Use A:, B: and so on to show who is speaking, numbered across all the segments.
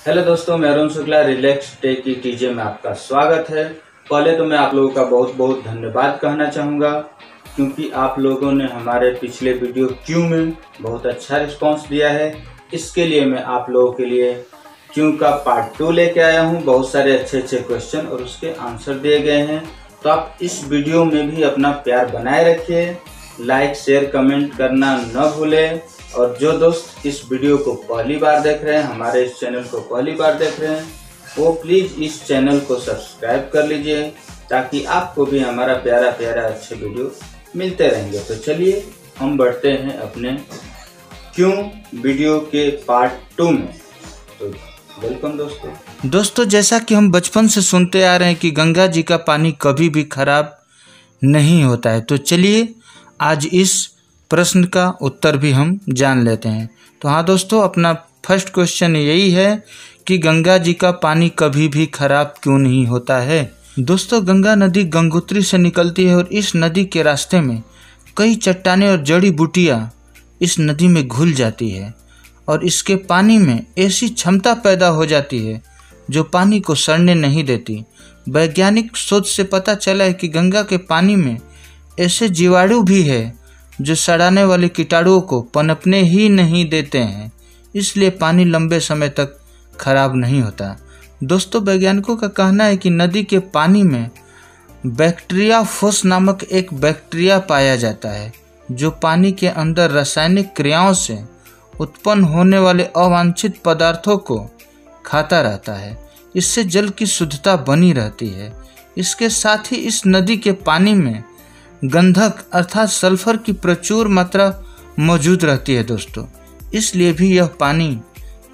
A: Hello दोस्तों, मैं Arun Shukla relax take की टीजे में आपका स्वागत है। पहले तो मैं आप लोगों का बहुत बहुत धन्यवाद कहना चाहूँगा, क्योंकि आप लोगों ने हमारे पिछले वीडियो क्यों में बहुत अच्छा रिस्पांस दिया है। इसके लिए मैं आप लोगों के लिए क्यों का पार्ट 2 लेके आया हूँ। बहुत सारे अच्छे क्वेश्चन और उसके आंसर दिए गए हैं, तो आप इस वीडियो में भी अपना प्यार बनाए रखिए। लाइक शेयर कमेंट करना न भूलें। और जो दोस्त इस वीडियो को पहली बार देख रहे हैं, हमारे इस चैनल को पहली बार देख रहे हैं, वो प्लीज़ इस चैनल को सब्सक्राइब कर लीजिए, ताकि आपको भी हमारा प्यारा प्यारा अच्छे वीडियो मिलते रहेंगे। तो चलिए हम बढ़ते हैं अपने क्यों वीडियो के पार्ट 2 में। तो वेलकम दोस्तों, जैसा कि हम बचपन से सुनते आ रहे हैं कि गंगा जी का पानी कभी भी खराब नहीं होता है, तो चलिए आज इस प्रश्न का उत्तर भी हम जान लेते हैं। तो हाँ दोस्तों, अपना फर्स्ट क्वेश्चन यही है कि गंगा जी का पानी कभी भी खराब क्यों नहीं होता है। दोस्तों, गंगा नदी गंगोत्री से निकलती है और इस नदी के रास्ते में कई चट्टानें और जड़ी बूटियाँ इस नदी में घुल जाती है और इसके पानी में ऐसी क्षमता पैदा हो जाती है जो पानी को सड़ने नहीं देती। वैज्ञानिक शोध से पता चला है कि गंगा के पानी में ऐसे जीवाणु भी है जो सड़ाने वाले कीटाणुओं को पनपने ही नहीं देते हैं, इसलिए पानी लंबे समय तक खराब नहीं होता। दोस्तों, वैज्ञानिकों का कहना है कि नदी के पानी में बैक्टीरियाफोस नामक एक बैक्टीरिया पाया जाता है जो पानी के अंदर रासायनिक क्रियाओं से उत्पन्न होने वाले अवांछित पदार्थों को खाता रहता है। इससे जल की शुद्धता बनी रहती है। इसके साथ ही इस नदी के पानी में गंधक अर्थात सल्फर की प्रचुर मात्रा मौजूद रहती है दोस्तों, इसलिए भी यह पानी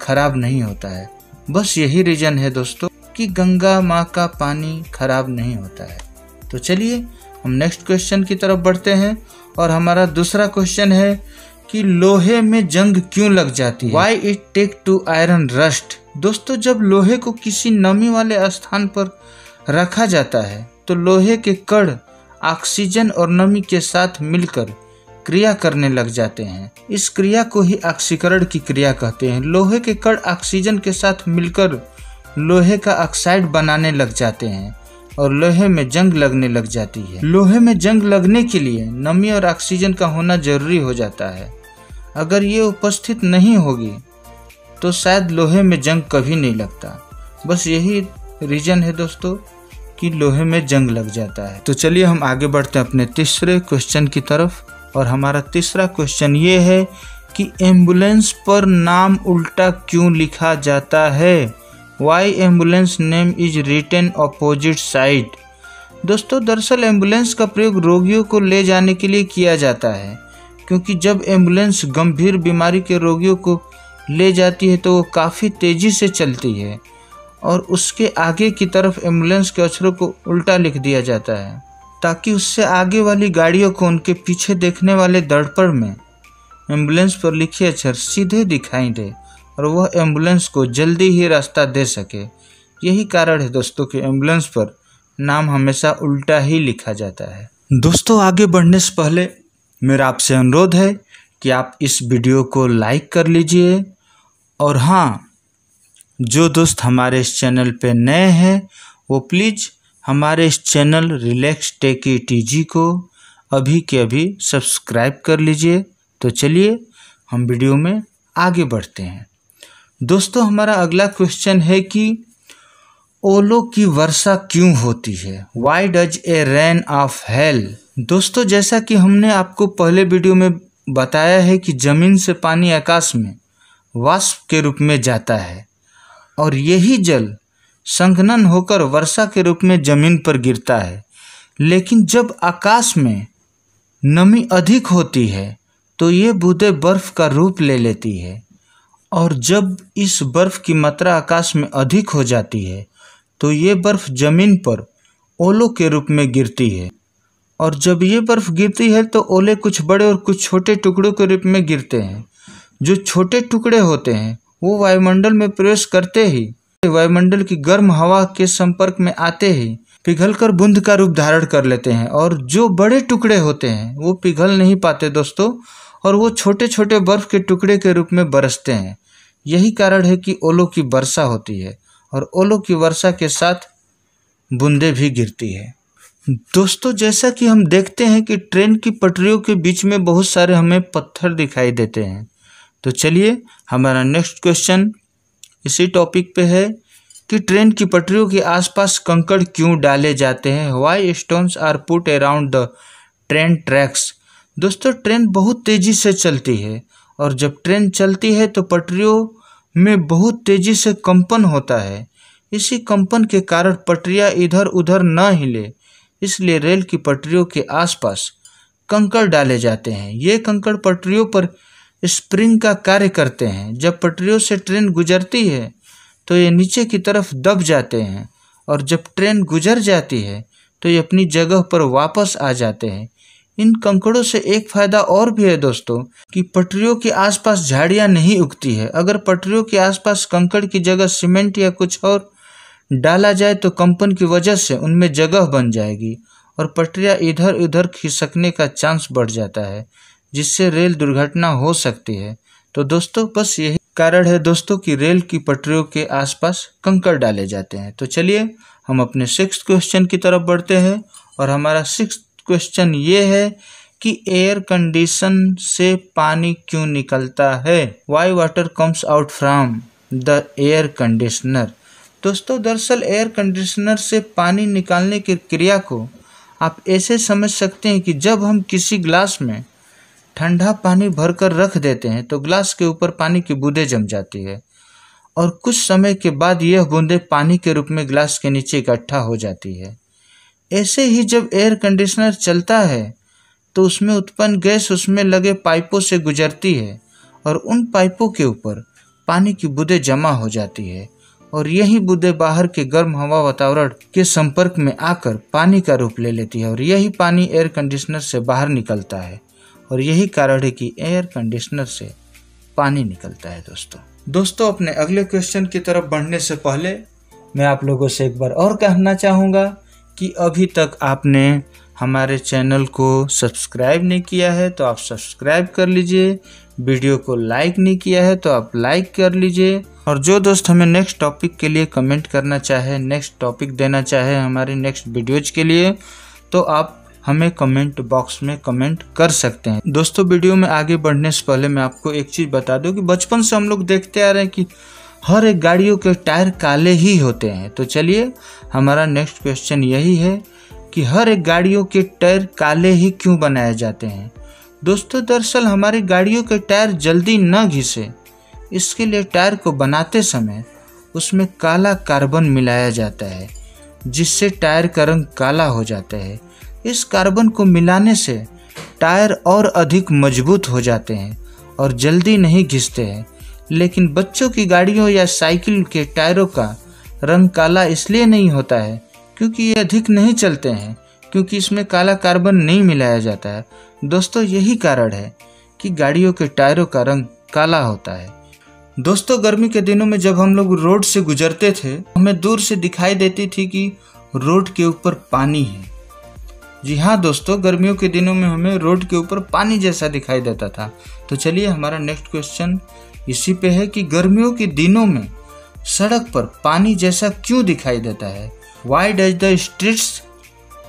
A: खराब नहीं होता है। बस यही रीजन है दोस्तों कि गंगा माँ का पानी खराब नहीं होता है। तो चलिए हम नेक्स्ट क्वेश्चन की तरफ बढ़ते हैं और हमारा दूसरा क्वेश्चन है कि लोहे में जंग क्यों लग जाती है। Why it take to iron rust। दोस्तों, जब लोहे को किसी नमी वाले स्थान पर रखा जाता है तो लोहे के कण ऑक्सीजन और नमी के साथ मिलकर क्रिया करने लग जाते हैं। इस क्रिया को ही ऑक्सीकरण की क्रिया कहते हैं। लोहे के कण ऑक्सीजन के साथ मिलकर लोहे का ऑक्साइड बनाने लग जाते हैं और लोहे में जंग लगने लग जाती है। लोहे में जंग लगने के लिए नमी और ऑक्सीजन का होना जरूरी हो जाता है। अगर ये उपस्थित नहीं होगी तो शायद लोहे में जंग कभी नहीं लगता। बस यही रीजन है दोस्तों कि लोहे में जंग लग जाता है। तो चलिए हम आगे बढ़ते हैं अपने तीसरे क्वेश्चन की तरफ और हमारा तीसरा क्वेश्चन ये है कि एम्बुलेंस पर नाम उल्टा क्यों लिखा जाता है। Why ambulance name is written opposite side. दोस्तों, दरअसल एम्बुलेंस का प्रयोग रोगियों को ले जाने के लिए किया जाता है, क्योंकि जब एम्बुलेंस गंभीर बीमारी के रोगियों को ले जाती है तो वो काफ़ी तेज़ी से चलती है और उसके आगे की तरफ एम्बुलेंस के अक्षरों को उल्टा लिख दिया जाता है, ताकि उससे आगे वाली गाड़ियों को उनके पीछे देखने वाले दर्पण में एम्बुलेंस पर लिखे अक्षर सीधे दिखाई दे और वह एम्बुलेंस को जल्दी ही रास्ता दे सके। यही कारण है दोस्तों कि एम्बुलेंस पर नाम हमेशा उल्टा ही लिखा जाता है। दोस्तों, आगे बढ़ने से पहले मेरा आपसे अनुरोध है कि आप इस वीडियो को लाइक कर लीजिए और हाँ, जो दोस्त हमारे इस चैनल पे नए हैं वो प्लीज़ हमारे इस चैनल रिलैक्स टेक टीजी को अभी के अभी सब्सक्राइब कर लीजिए। तो चलिए हम वीडियो में आगे बढ़ते हैं। दोस्तों, हमारा अगला क्वेश्चन है कि ओलों की वर्षा क्यों होती है। Why does a rain of hell. दोस्तों, जैसा कि हमने आपको पहले वीडियो में बताया है कि ज़मीन से पानी आकाश में वाष्प के रूप में जाता है और यही जल संघनन होकर वर्षा के रूप में जमीन पर गिरता है। लेकिन जब आकाश में नमी अधिक होती है तो ये बूंदें बर्फ का रूप ले लेती है और जब इस बर्फ की मात्रा आकाश में अधिक हो जाती है तो ये बर्फ जमीन पर ओलों के रूप में गिरती है और जब ये बर्फ गिरती है तो ओले कुछ बड़े और कुछ छोटे टुकड़ों के रूप में गिरते हैं। जो छोटे टुकड़े होते हैं वो वायुमंडल में प्रवेश करते ही वायुमंडल की गर्म हवा के संपर्क में आते ही पिघलकर बूंद का रूप धारण कर लेते हैं और जो बड़े टुकड़े होते हैं वो पिघल नहीं पाते दोस्तों और वो छोटे छोटे बर्फ के टुकड़े के रूप में बरसते हैं। यही कारण है कि ओलों की वर्षा होती है और ओलों की वर्षा के साथ बूंदें भी गिरती है। दोस्तों, जैसा कि हम देखते हैं कि ट्रेन की पटरियों के बीच में बहुत सारे हमें पत्थर दिखाई देते हैं। तो चलिए हमारा नेक्स्ट क्वेश्चन इसी टॉपिक पे है कि ट्रेन की पटरियों के आसपास कंकड़ क्यों डाले जाते हैं। Why stones are put around the train tracks. दोस्तों, ट्रेन बहुत तेज़ी से चलती है और जब ट्रेन चलती है तो पटरियों में बहुत तेज़ी से कंपन होता है। इसी कंपन के कारण पटरियाँ इधर उधर न हिले, इसलिए रेल की पटरियों के आसपास कंकड़ डाले जाते हैं। ये कंकड़ पटरियों पर स्प्रिंग का कार्य करते हैं। जब पटरियों से ट्रेन गुजरती है तो ये नीचे की तरफ दब जाते हैं और जब ट्रेन गुजर जाती है तो ये अपनी जगह पर वापस आ जाते हैं। इन कंकड़ों से एक फ़ायदा और भी है दोस्तों कि पटरियों के आसपास झाड़ियाँ नहीं उगती है। अगर पटरियों के आसपास कंकड़ की जगह सीमेंट या कुछ और डाला जाए तो कंपन की वजह से उनमें जगह बन जाएगी और पटरियाँ इधर उधर खिसकने का चांस बढ़ जाता है, जिससे रेल दुर्घटना हो सकती है। तो दोस्तों, बस यही कारण है दोस्तों कि रेल की पटरियों के आसपास कंकड़ डाले जाते हैं। तो चलिए हम अपने 6th क्वेश्चन की तरफ बढ़ते हैं और हमारा 6th क्वेश्चन ये है कि एयर कंडीशन से पानी क्यों निकलता है। Y water comes out from the air conditioner. दोस्तों, दरअसल एयर कंडीशनर से पानी निकालने की क्रिया को आप ऐसे समझ सकते हैं कि जब हम किसी ग्लास में ठंडा पानी भरकर रख देते हैं तो ग्लास के ऊपर पानी की बूंदें जम जाती है और कुछ समय के बाद यह बूंदें पानी के रूप में ग्लास के नीचे इकट्ठा हो जाती है। ऐसे ही जब एयर कंडीशनर चलता है तो उसमें उत्पन्न गैस उसमें लगे पाइपों से गुजरती है और उन पाइपों के ऊपर पानी की बूंदें जमा हो जाती है और यही बूंदें बाहर के गर्म हवा वातावरण के संपर्क में आकर पानी का रूप ले लेती है और यही पानी एयर कंडीशनर से बाहर निकलता है और यही कारण है कि एयर कंडीशनर से पानी निकलता है। दोस्तों, अपने अगले क्वेश्चन की तरफ बढ़ने से पहले मैं आप लोगों से एक बार और कहना चाहूँगा कि अभी तक आपने हमारे चैनल को सब्सक्राइब नहीं किया है तो आप सब्सक्राइब कर लीजिए, वीडियो को लाइक नहीं किया है तो आप लाइक कर लीजिए और जो दोस्त हमें नेक्स्ट टॉपिक के लिए कमेंट करना चाहे, नेक्स्ट टॉपिक देना चाहे हमारे नेक्स्ट वीडियोज के लिए, तो आप हमें कमेंट बॉक्स में कमेंट कर सकते हैं। दोस्तों, वीडियो में आगे बढ़ने से पहले मैं आपको एक चीज़ बता दूं कि बचपन से हम लोग देखते आ रहे हैं कि हर एक गाड़ियों के टायर काले ही होते हैं। तो चलिए हमारा नेक्स्ट क्वेश्चन यही है कि हर एक गाड़ियों के टायर काले ही क्यों बनाए जाते हैं। दोस्तों, दरअसल हमारी गाड़ियों के टायर जल्दी न घिसे, इसके लिए टायर को बनाते समय उसमें काला कार्बन मिलाया जाता है, जिससे टायर का रंग काला हो जाता है। इस कार्बन को मिलाने से टायर और अधिक मजबूत हो जाते हैं और जल्दी नहीं घिसते हैं। लेकिन बच्चों की गाड़ियों या साइकिल के टायरों का रंग काला इसलिए नहीं होता है क्योंकि ये अधिक नहीं चलते हैं, क्योंकि इसमें काला कार्बन नहीं मिलाया जाता है। दोस्तों, यही कारण है कि गाड़ियों के टायरों का रंग काला होता है। दोस्तों, गर्मी के दिनों में जब हम लोग रोड से गुजरते थे, हमें दूर से दिखाई देती थी कि रोड के ऊपर पानी है। जी हाँ दोस्तों, गर्मियों के दिनों में हमें रोड के ऊपर पानी जैसा दिखाई देता था। तो चलिए हमारा नेक्स्ट क्वेश्चन इसी पे है कि गर्मियों के दिनों में सड़क पर पानी जैसा क्यों दिखाई देता है। Why does the streets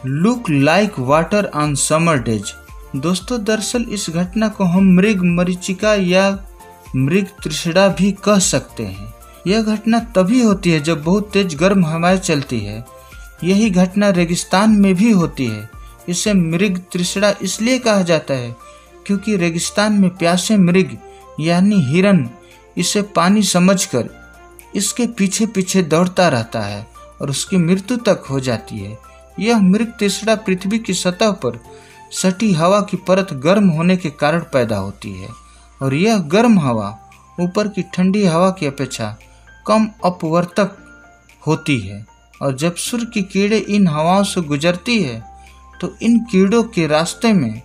A: look like water on summer days. दोस्तों, दरअसल इस घटना को हम मृग मरीचिका या मृग तृष्णा भी कह सकते हैं। यह घटना तभी होती है जब बहुत तेज गर्म हवाएं चलती है। यही घटना रेगिस्तान में भी होती है। इसे मृग तृष्णा इसलिए कहा जाता है क्योंकि रेगिस्तान में प्यासे मृग यानी हिरन इसे पानी समझकर इसके पीछे पीछे दौड़ता रहता है और उसकी मृत्यु तक हो जाती है। यह मृग तृष्णा पृथ्वी की सतह पर सटी हवा की परत गर्म होने के कारण पैदा होती है और यह गर्म हवा ऊपर की ठंडी हवा की अपेक्षा कम अपवर्तक होती है और जब सूर्य की किरणें इन हवाओं से गुजरती है तो इन कीड़ों के रास्ते में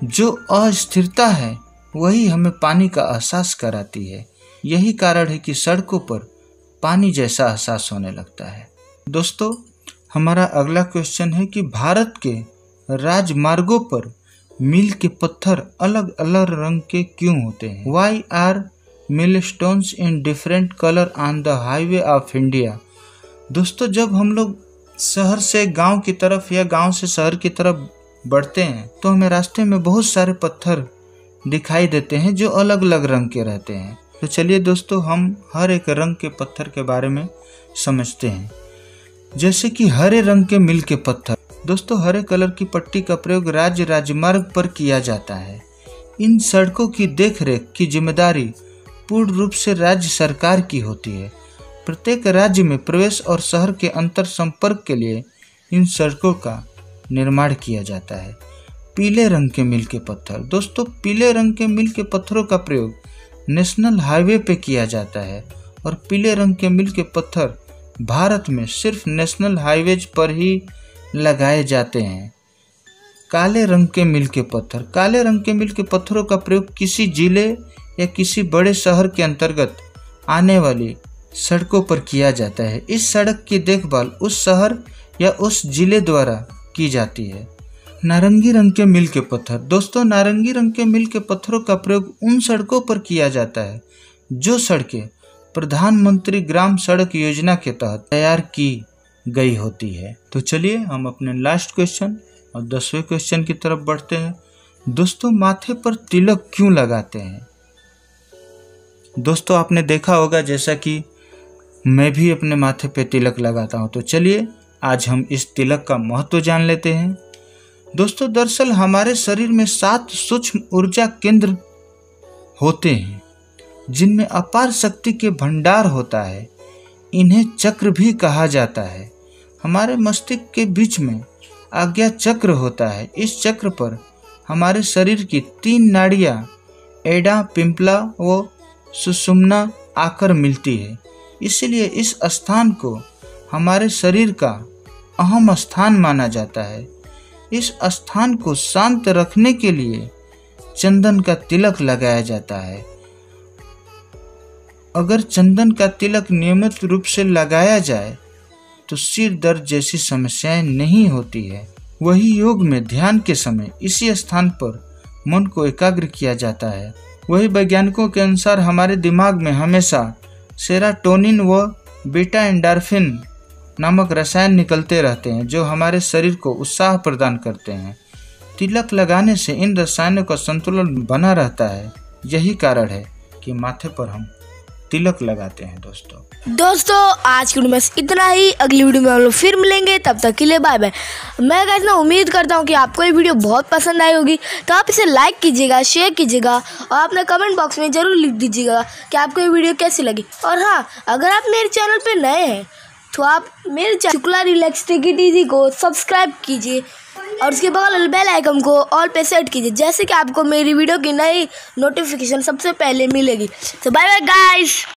A: जो अस्थिरता है वही हमें पानी का एहसास कराती है। यही कारण है कि सड़कों पर पानी जैसा एहसास होने लगता है। दोस्तों, हमारा अगला क्वेश्चन है कि भारत के राजमार्गों पर मील के पत्थर अलग अलग रंग के क्यों होते हैं। Why are milestones in different colour on the highway of India. दोस्तों, जब हम लोग शहर से गांव की तरफ या गांव से शहर की तरफ बढ़ते हैं तो हमें रास्ते में बहुत सारे पत्थर दिखाई देते हैं जो अलग अलग रंग के रहते हैं। तो चलिए दोस्तों, हम हर एक रंग के पत्थर के बारे में समझते हैं। जैसे कि हरे रंग के मिल के पत्थर। दोस्तों, हरे कलर की पट्टी का प्रयोग राज्य राजमार्ग पर किया जाता है। इन सड़कों की देखरेख की जिम्मेदारी पूर्ण रूप से राज्य सरकार की होती है। प्रत्येक राज्य में प्रवेश और शहर के अंतर संपर्क के लिए इन सड़कों का निर्माण किया जाता है। पीले रंग के मिल के पत्थर। दोस्तों, पीले रंग के मिल के पत्थरों का प्रयोग नेशनल हाईवे पे किया जाता है और पीले रंग के मिल के पत्थर भारत में सिर्फ नेशनल हाईवेज पर ही लगाए जाते हैं। काले रंग के मिल के पत्थर। काले रंग के मिल के पत्थरों का प्रयोग किसी जिले या किसी बड़े शहर के अंतर्गत आने वाली सड़कों पर किया जाता है। इस सड़क की देखभाल उस शहर या उस जिले द्वारा की जाती है। नारंगी रंग के मिल के पत्थर। दोस्तों, नारंगी रंग के मिल के पत्थरों का प्रयोग उन सड़कों पर किया जाता है जो सड़कें प्रधानमंत्री ग्राम सड़क योजना के तहत तैयार की गई होती है। तो चलिए हम अपने लास्ट क्वेश्चन और 10वें क्वेश्चन की तरफ बढ़ते हैं। दोस्तों, माथे पर तिलक क्यों लगाते हैं? दोस्तों, आपने देखा होगा जैसा कि मैं भी अपने माथे पे तिलक लगाता हूँ। तो चलिए आज हम इस तिलक का महत्व जान लेते हैं। दोस्तों, दरअसल हमारे शरीर में 7 सूक्ष्म ऊर्जा केंद्र होते हैं जिनमें अपार शक्ति के भंडार होता है। इन्हें चक्र भी कहा जाता है। हमारे मस्तिष्क के बीच में आज्ञा चक्र होता है। इस चक्र पर हमारे शरीर की 3 नाड़ियाँ एडा, पिंपला व सुषुम्ना आकर मिलती है। इसलिए इस स्थान को हमारे शरीर का अहम स्थान माना जाता है। इस स्थान को शांत रखने के लिए चंदन का तिलक लगाया जाता है। अगर चंदन का तिलक नियमित रूप से लगाया जाए तो सिर दर्द जैसी समस्याएं नहीं होती है। वही योग में ध्यान के समय इसी स्थान पर मन को एकाग्र किया जाता है। वही वैज्ञानिकों के अनुसार हमारे दिमाग में हमेशा सेरोटोनिन व बीटा एंडोर्फिन नामक रसायन निकलते रहते हैं जो हमारे शरीर को उत्साह प्रदान करते हैं। तिलक लगाने से इन रसायनों का संतुलन बना रहता है। यही कारण है कि माथे पर हम तिलक लगाते हैं। दोस्तों
B: आज की वीडियो में इतना ही। अगली वीडियो में हम लोग फिर मिलेंगे, तब तक के लिए बाय बाय। मैं गाइस ना उम्मीद करता हूँ कि आपको ये वीडियो बहुत पसंद आई होगी, तो आप इसे लाइक कीजिएगा, शेयर कीजिएगा और अपने कमेंट बॉक्स में ज़रूर लिख दीजिएगा कि आपको ये वीडियो कैसी लगी। और हाँ, अगर आप मेरे चैनल पर नए हैं तो आप मेरे channel Shukla relax take it easy को सब्सक्राइब कीजिए और उसके बगल बेल आइकन को ऑल पे सेट कीजिए, जैसे कि आपको मेरी वीडियो की नई नोटिफिकेशन सबसे पहले मिलेगी। तो बाय बाय गाइस।